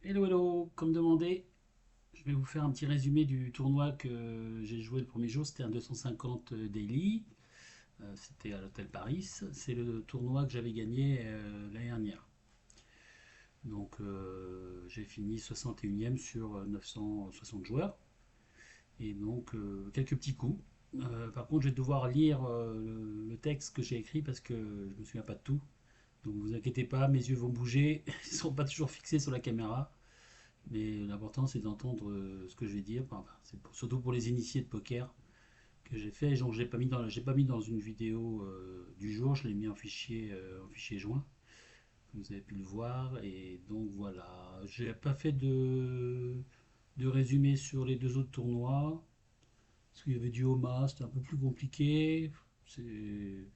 Hello hello, comme demandé, je vais vous faire un petit résumé du tournoi que j'ai joué le premier jour, c'était un 250 daily, c'était à l'hôtel Paris, c'est le tournoi que j'avais gagné l'année dernière. Donc j'ai fini 61e sur 960 joueurs, et donc quelques petits coups. Par contre je vais devoir lire le texte que j'ai écrit parce que je me souviens pas de tout. Donc vous inquiétez pas, mes yeux vont bouger, ils ne sont pas toujours fixés sur la caméra. Mais l'important, c'est d'entendre ce que je vais dire. Enfin, c'est surtout pour les initiés de poker que j'ai fait. Donc, j'ai pas mis dans une vidéo du jour. Je l'ai mis en fichier joint. Vous avez pu le voir. Et donc voilà. J'ai pas fait de résumé sur les deux autres tournois. Parce qu'il y avait du Homa, c'était un peu plus compliqué.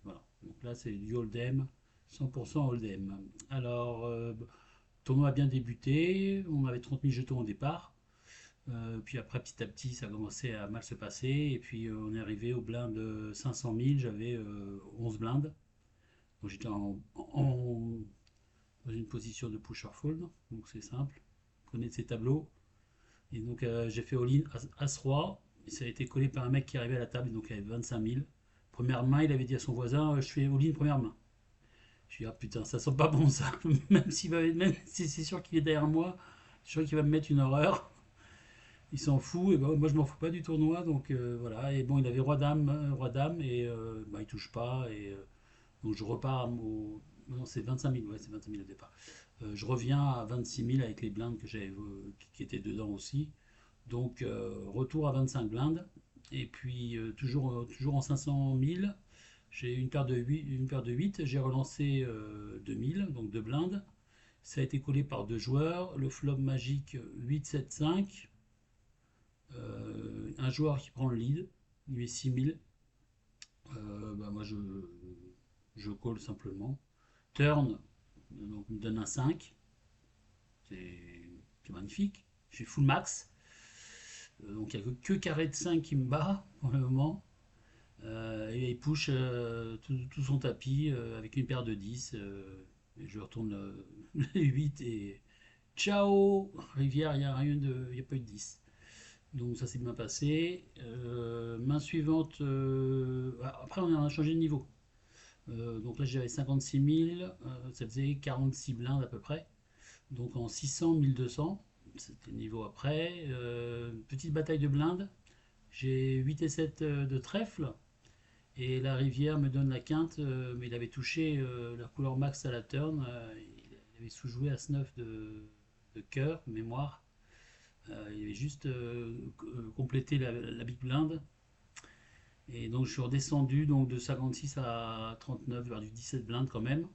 Voilà. Donc là, c'est du Hold'em, 100% Hold'em. Alors, tournoi a bien débuté. On avait 30 000 jetons au départ. Puis après, petit à petit, ça a commencé à mal se passer. Et puis, on est arrivé au blind 500 000. J'avais 11 blindes. Donc, j'étais dans une position de pusher-fold. Donc, c'est simple. Vous connaissez ces tableaux. Et donc, j'ai fait all-in As-Roi. Et ça a été collé par un mec qui arrivait à la table. Donc, il avait 25 000. Première main, il avait dit à son voisin, je fais all-in première main. Je lui ai dit, ah putain, ça sent pas bon ça. Même si c'est sûr qu'il est derrière moi, je suis sûr qu'il va me mettre une horreur. Il s'en fout, et ben, moi je m'en fous pas du tournoi, donc voilà. Et bon, il avait roi dame, et bah, il touche pas, et donc je repars au. Non, c'est 25 000, ouais, c'est 25 000 au départ. Je reviens à 26 000 avec les blindes que j'avais, qui étaient dedans aussi. Donc retour à 25 blindes, et puis toujours en 500 000. J'ai une paire de 8, j'ai relancé 2000, donc deux blindes. Ça a été collé par deux joueurs. Le flop magique 8-7-5. Un joueur qui prend le lead, il met 6000. Bah moi je call simplement. Turn, donc il me donne un 5. C'est magnifique. J'ai full max. Donc il n'y a que carré de 5 qui me bat pour le moment. Et il push tout son tapis avec une paire de 10. Et je retourne les 8 et ciao. Rivière, il n'y a rien de. Il n'y a pas eu de 10. Donc ça s'est bien passé. Main suivante, après on a changé de niveau. Donc là j'avais 56 000, ça faisait 46 blindes à peu près. Donc en 600, 1200, c'était le niveau après. Petite bataille de blindes, j'ai 8 et 7 de trèfle. Et la rivière me donne la quinte, mais il avait touché la couleur max à la turn. Il avait sous-joué à 9 de cœur, mémoire. Il avait juste complété la big blind. Et donc je suis redescendu donc de 56 à 39, vers du 17 blindes quand même.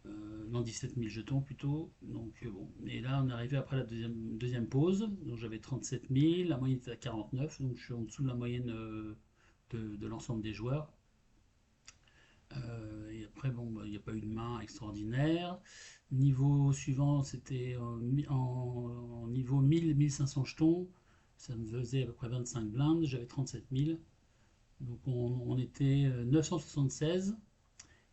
Non, 17 000 jetons plutôt. Donc bon. Et là on est arrivé après la deuxième pause. Donc j'avais 37 000, la moyenne était à 49. Donc je suis en dessous de la moyenne de l'ensemble des joueurs. Et après, bon, bah, il n'y a pas eu de main extraordinaire. Niveau suivant, c'était en niveau 1000-1500 jetons. Ça me faisait à peu près 25 blindes. J'avais 37 000. Donc on était 976.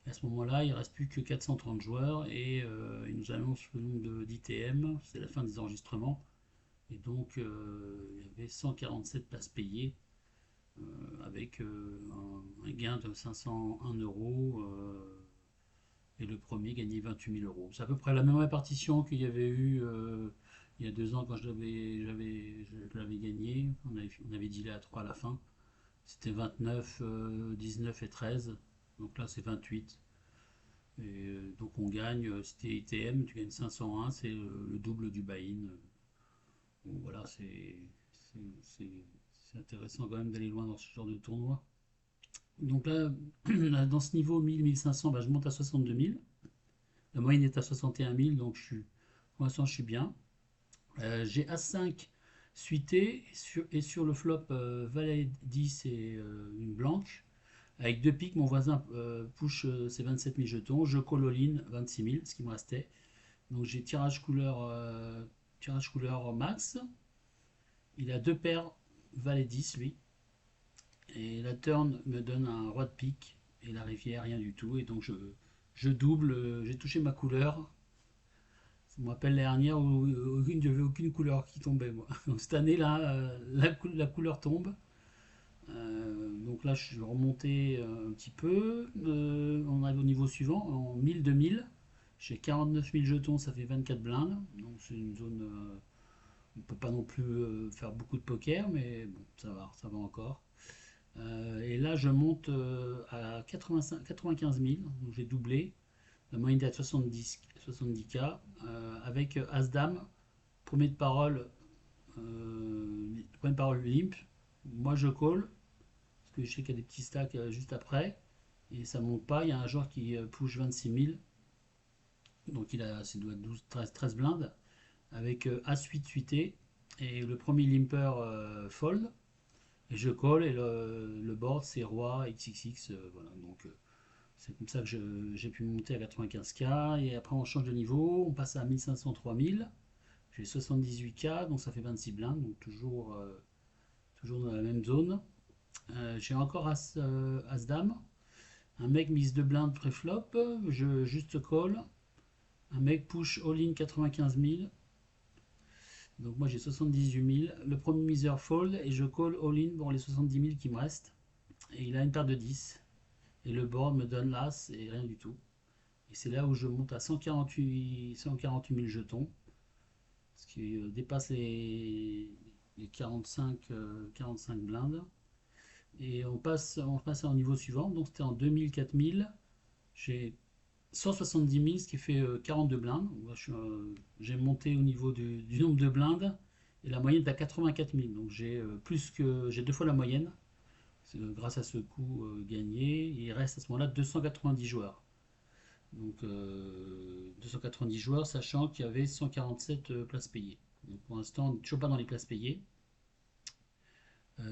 Et à ce moment-là, il ne reste plus que 430 joueurs. Et il nous annonce le nombre d'ITM. C'est la fin des enregistrements. Et donc, il y avait 147 places payées avec un gain de 501 euros. Et le premier gagnait 28 000 euros. C'est à peu près la même répartition qu'il y avait eu il y a 2 ans quand je l'avais gagné. On avait dealé à 3 à la fin. C'était 29, 19 et 13. Donc là, c'est 28. Et donc on gagne, c'était ITM, tu gagnes 501, c'est le double du buy-in. Bon, voilà, c'est intéressant quand même d'aller loin dans ce genre de tournoi. Donc là, dans ce niveau 1000-1500, bah, je monte à 62 000. La moyenne est à 61 000, donc pour l'instant je suis bien. J'ai As5 suité et sur le flop Valet 10 et une blanche. Avec deux piques, mon voisin push ses 27 000 jetons. Je call all-in 26 000, ce qui me restait. Donc j'ai tirage couleur max. Il a deux paires Valet 10 lui. Et la turn me donne un roi de pique. Et la rivière rien du tout. Et donc je double, j'ai touché ma couleur. Ça me rappelle l'année dernière où il n'y avait aucune couleur qui tombait, moi. Donc cette année-là, la couleur tombe. Donc là, je suis remonté un petit peu. On arrive au niveau suivant, en 1000-2000. J'ai 49 000 jetons, ça fait 24 blindes. Donc c'est une zone. On ne peut pas non plus faire beaucoup de poker, mais bon, ça va encore. Et là, je monte à 95 000. Donc j'ai doublé. La moyenne est à 70K. Avec As-Dame, première parole limp. Moi, je call parce que je sais qu'il y a des petits stacks juste après, et ça monte pas. Il y a un joueur qui push 26 000, donc ça doit être 13 blindes, avec As-8 suité, et le premier limper fold, et je call, et le board c'est Roi XXX, voilà, donc c'est comme ça que j'ai pu monter à 95K, et après on change de niveau, on passe à 1500-3000, j'ai 78K, donc ça fait 26 blindes, donc toujours dans la même zone. J'ai encore As-Dame. Un mec mise de blindes pré-flop, je juste call. Un mec push all-in 95 000. Donc moi j'ai 78 000. Le premier miseur fold et je call all-in pour les 70 000 qui me restent. Et il a une paire de 10. Et le board me donne l'as et rien du tout. Et c'est là où je monte à 148 000 jetons. Ce qui dépasse les 45 blindes. Et on passe au niveau suivant. Donc c'était en 2000-4000. J'ai 170 000, ce qui fait 42 blindes. J'ai monté au niveau du nombre de blindes et la moyenne est à 84 000. Donc j'ai deux fois la moyenne. C'est grâce à ce coup gagné. Il reste à ce moment-là 290 joueurs. Donc 290 joueurs, sachant qu'il y avait 147 places payées. Donc pour l'instant, on n'est toujours pas dans les places payées.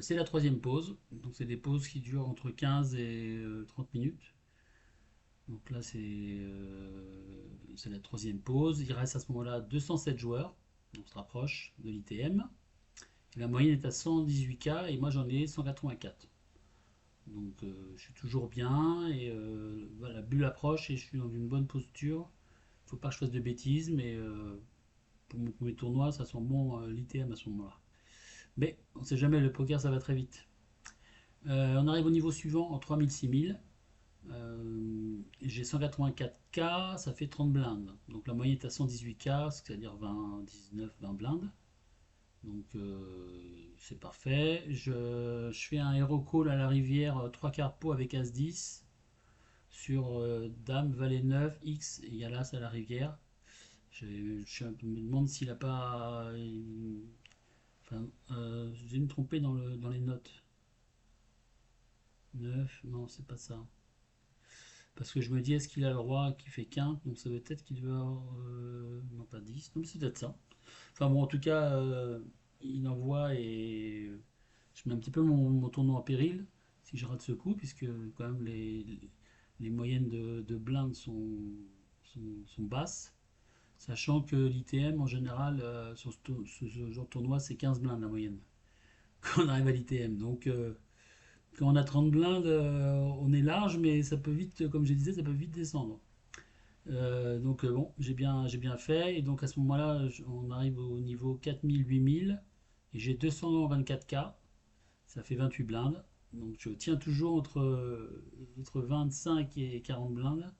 C'est la troisième pause. Donc c'est des pauses qui durent entre 15 et 30 minutes. Donc là, c'est la troisième pause. Il reste à ce moment-là 207 joueurs. On se rapproche de l'ITM. La moyenne est à 118K et moi j'en ai 184. Donc je suis toujours bien et voilà, la bulle approche et je suis dans une bonne posture. Il ne faut pas que je fasse de bêtises, mais pour mon premier tournoi, ça sent bon l'ITM à ce moment-là. Mais on ne sait jamais, le poker ça va très vite. On arrive au niveau suivant en 3000-6000. J'ai 184K, ça fait 30 blindes. Donc la moyenne est à 118K, c'est-à-dire 19-20 blindes. Donc c'est parfait. Je fais un hero call à la rivière, 3 cartes pot avec As-10 sur Dame, Valet 9, X et il y a l'As à la rivière. Je me demande s'il a pas. Enfin, je vais me tromper dans les notes. 9, non, c'est pas ça. Parce que je me dis, est-ce qu'il a le roi qui fait quinte? Donc ça veut peut-être qu'il veut avoir. Non, pas 10. Non, mais c'est peut-être ça. Enfin bon, en tout cas, il envoie et je mets un petit peu mon tournoi en péril si je rate ce coup, puisque quand même les moyennes de blindes sont basses. Sachant que l'ITM en général, sur ce genre de tournoi, c'est 15 blindes la moyenne quand on arrive à l'ITM. Donc quand on a 30 blindes, on est large, mais ça peut vite, comme je disais, ça peut vite descendre. Donc bon, j'ai bien fait. Et donc à ce moment-là, on arrive au niveau 4000-8000. Et j'ai 224K. Ça fait 28 blindes. Donc je tiens toujours entre 25 et 40 blindes.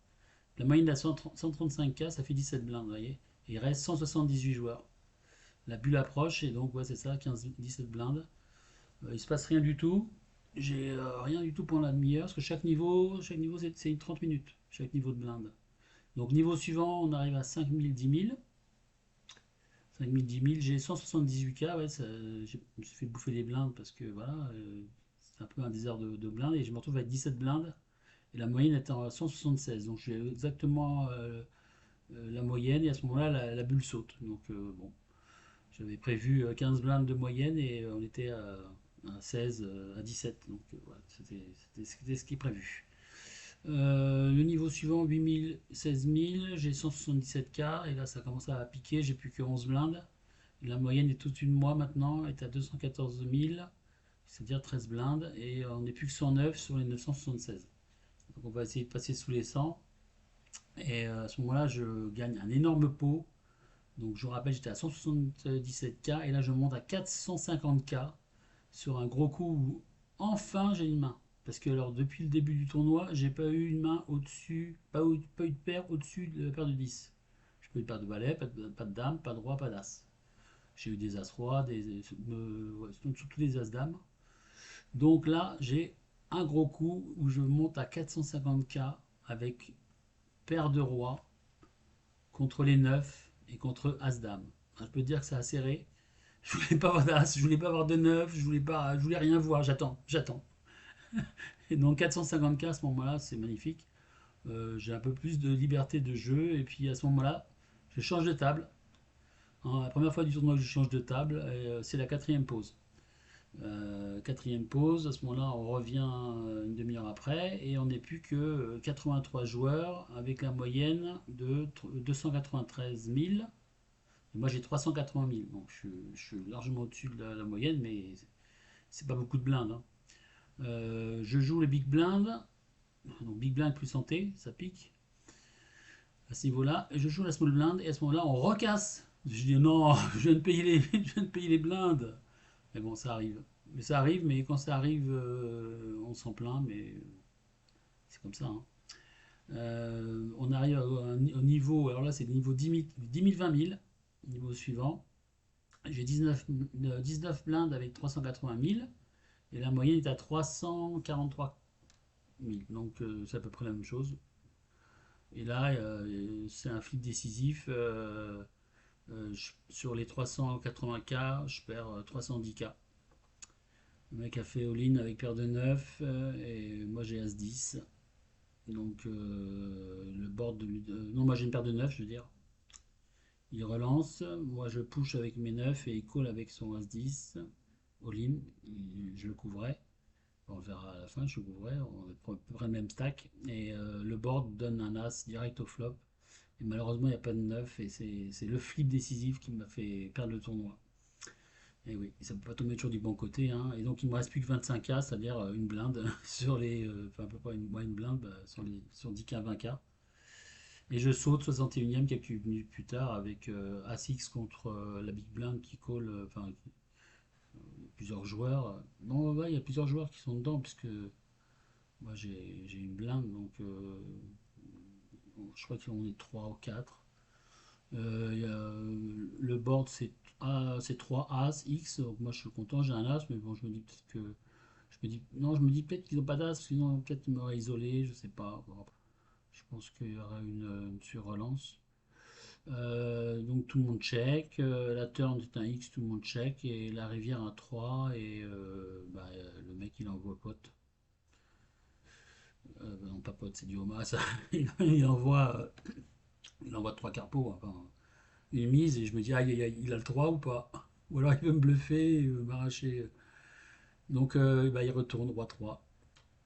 La moyenne à 135K, ça fait 17 blindes, vous voyez. Et il reste 178 joueurs. La bulle approche, et donc ouais, c'est ça, 15-17 blindes. Il se passe rien du tout. J'ai rien du tout pendant la demi-heure, parce que chaque niveau c'est 30 minutes, chaque niveau de blinde. Donc niveau suivant, on arrive à 5000, 10 000. 5000, 10 000, j'ai 178K, ouais, je me suis fait bouffer les blindes parce que voilà, c'est un peu un désert de blindes et je me retrouve avec 17 blindes et la moyenne est à 176. Donc j'ai exactement la moyenne et à ce moment-là la bulle saute. Donc bon, j'avais prévu 15 blindes de moyenne et on était à 16, à 17. Donc voilà, c'était ce qui est prévu. Le niveau suivant, 8000, 16 000, j'ai 177K et là ça commence à piquer, j'ai plus que 11 blindes. La moyenne est au-dessus de moi maintenant, est à 214 000, c'est-à-dire 13 blindes, et on n'est plus que 109 sur les 976. Donc on va essayer de passer sous les 100, et à ce moment-là je gagne un énorme pot Donc je vous rappelle, j'étais à 177K et là je monte à 450K sur un gros coup où enfin j'ai une main. Parce que alors depuis le début du tournoi, j'ai pas eu une main au-dessus, pas eu de paire au-dessus de la paire de 10. J'ai pas eu de paire de valet, pas de dame, pas de roi, pas d'as. J'ai eu des as-roi, ouais, surtout des as-dames. Donc là, j'ai un gros coup où je monte à 450K avec paire de roi contre les 9 et contre as-dame. Je peux te dire que c'est serré. Je voulais pas avoir d'as, je voulais pas avoir de 9, je voulais rien voir, j'attends. Et donc 450K à ce moment-là, c'est magnifique. J'ai un peu plus de liberté de jeu et puis à ce moment-là, je change de table. La première fois du tournoi que je change de table, c'est la quatrième pause. Quatrième pause, à ce moment-là, on revient une demi-heure après et on n'est plus que 83 joueurs avec la moyenne de 293 000. Et moi j'ai 380 000, donc je suis largement au-dessus de la moyenne, mais c'est pas beaucoup de blindes, hein. Je joue les big blinds, donc big blind plus santé, ça pique à ce niveau-là. Et je joue la small blind et à ce moment-là on recasse. Je dis non, je viens de payer je viens de payer les blindes. Mais bon, ça arrive. Mais ça arrive, mais quand ça arrive, on s'en plaint, mais c'est comme ça, hein. On arrive au niveau, alors là c'est le niveau 10 000, 20 000, niveau suivant. J'ai 19 blindes avec 380 000 et la moyenne est à 343 000. Donc c'est à peu près la même chose. Et là, c'est un flip décisif. Sur les 380K, je perds 310K. Le mec a fait all-in avec paire de 9 et moi j'ai As-10. Donc le board non, moi j'ai une paire de 9, je veux dire. Il relance, moi je push avec mes 9 et il call avec son As-10. All-in, je le couvrais. On verra à la fin, je le couvrais. On est à peu près le même stack. Et le board donne un As direct au flop. Et malheureusement, il n'y a pas de 9 et c'est le flip décisif qui m'a fait perdre le tournoi. Et oui, ça ne peut pas tomber toujours du bon côté, hein. Et donc il me reste plus que 25K, c'est-à-dire une blinde sur les. Enfin, à peu près une blinde sur 10K, 20K. Et je saute 61ème quelques minutes plus tard avec As-X contre la Big Blind qui call. Enfin, plusieurs joueurs. Non, ouais, il y a plusieurs joueurs qui sont dedans, puisque moi j'ai une blinde, donc je crois qu'on est 3 ou 4. Le board c'est 3 As, X, donc moi je suis content, j'ai un As, mais bon, je me dis peut-être que. Non, je me dis peut-être qu'ils n'ont pas d'As, sinon peut-être qu'ils m'auraient isolé, je sais pas. Bon, je pense qu'il y aura une sur-relance. Donc tout le monde check, la turn est un X, tout le monde check, et la rivière un 3 et bah, le mec il envoie pote. Non, pas pote, c'est du homard, ça. il envoie, il envoie 3 carpeaux, enfin, une mise, et je me dis, aïe, aïe, aïe, il a le 3 ou pas? Ou alors il veut me bluffer, il veut m'arracher. Donc bah, il retourne roi 3.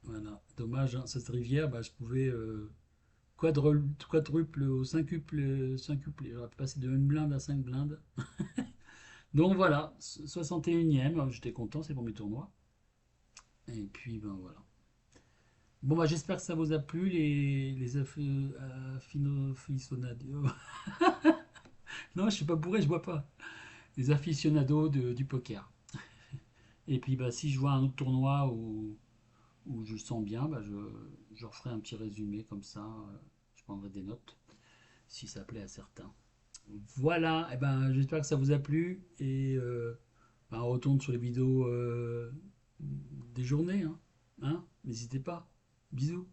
Voilà, dommage, hein, cette rivière, bah, je pouvais quadruple au cinquuple, j'aurais pu passer de 1 blinde à 5 blindes. Donc voilà, 61ème, j'étais content, c'est pour mes tournois. Et puis ben voilà. Bon bah j'espère que ça vous a plu les aficionados. Non, je suis pas bourré, je bois pas. Les aficionados du poker. Et puis bah si je vois un autre tournoi où je sens bien, bah, je referai un petit résumé comme ça. Je prendrai des notes si ça plaît à certains. Voilà, et ben j'espère que ça vous a plu et ben, on retourne sur les vidéos des journées, hein. Hein. N'hésitez pas. Bisous.